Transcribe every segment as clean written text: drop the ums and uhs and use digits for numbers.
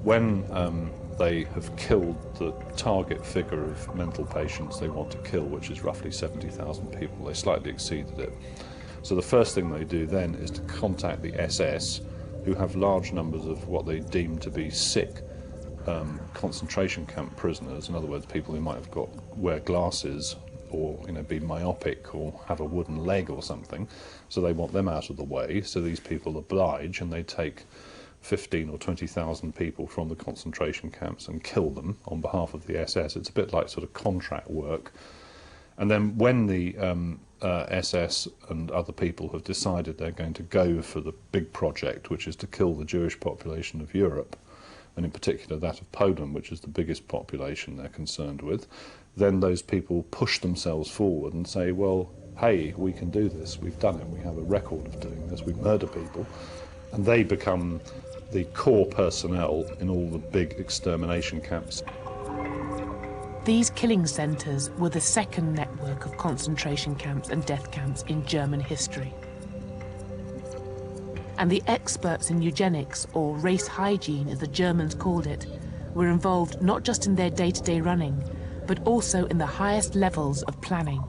when they have killed the target figure of mental patients they want to kill, which is roughly 70,000 people, they slightly exceeded it. So the first thing they do then is to contact the SS, who have large numbers of what they deem to be sick concentration camp prisoners. In other words, people who might have wear glasses, or be myopic, or have a wooden leg or something. So they want them out of the way. So these people oblige, and they take 15 or 20,000 people from the concentration camps and kill them on behalf of the SS. It's a bit like sort of contract work. And then when the SS and other people have decided they're going to go for the big project, which is to kill the Jewish population of Europe, and in particular that of Poland, which is the biggest population they're concerned with, then those people push themselves forward and say, well, hey, we can do this, we've done it, we have a record of doing this, we murder people. And they become the core personnel in all the big extermination camps. These killing centres were the second network of concentration camps and death camps in German history. And the experts in eugenics, or race hygiene as the Germans called it, were involved not just in their day-to-day running, but also in the highest levels of planning.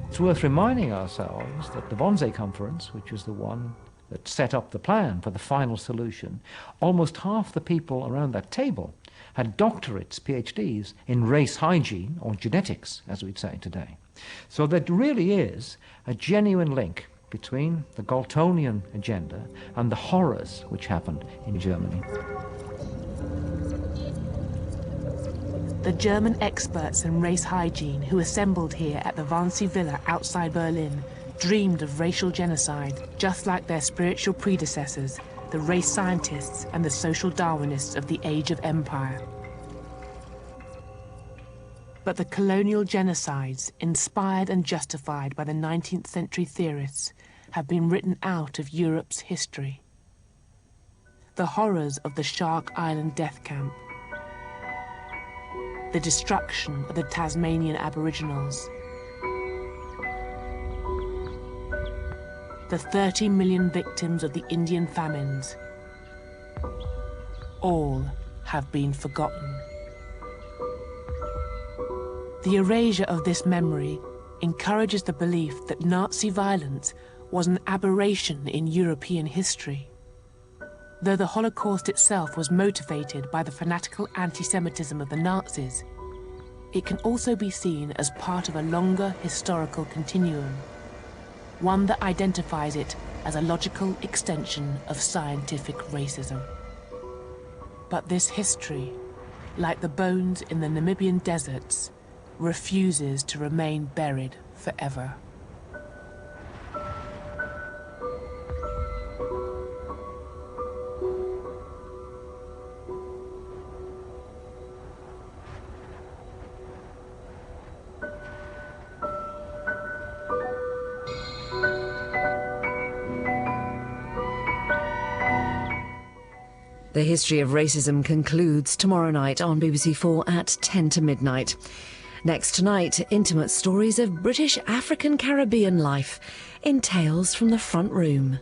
It's worth reminding ourselves that the Wannsee Conference, which was the one that set up the plan for the final solution, almost half the people around that table had doctorates, PhDs, in race hygiene, or genetics, as we'd say today. So there really is a genuine link between the Galtonian agenda and the horrors which happened in Germany. The German experts in race hygiene who assembled here at the Wannsee Villa outside Berlin dreamed of racial genocide, just like their spiritual predecessors, the race scientists and the social Darwinists of the Age of Empire. But the colonial genocides, inspired and justified by the 19th century theorists, have been written out of Europe's history. The horrors of the Shark Island death camp, the destruction of the Tasmanian Aboriginals, the 30 million victims of the Indian famines, all have been forgotten. The erasure of this memory encourages the belief that Nazi violence was an aberration in European history. Though the Holocaust itself was motivated by the fanatical anti-Semitism of the Nazis, it can also be seen as part of a longer historical continuum, one that identifies it as a logical extension of scientific racism. But this history, like the bones in the Namibian deserts, refuses to remain buried forever. The history of racism concludes tomorrow night on BBC4 at 10 to midnight. Next tonight, intimate stories of British African Caribbean life in Tales from the Front Room.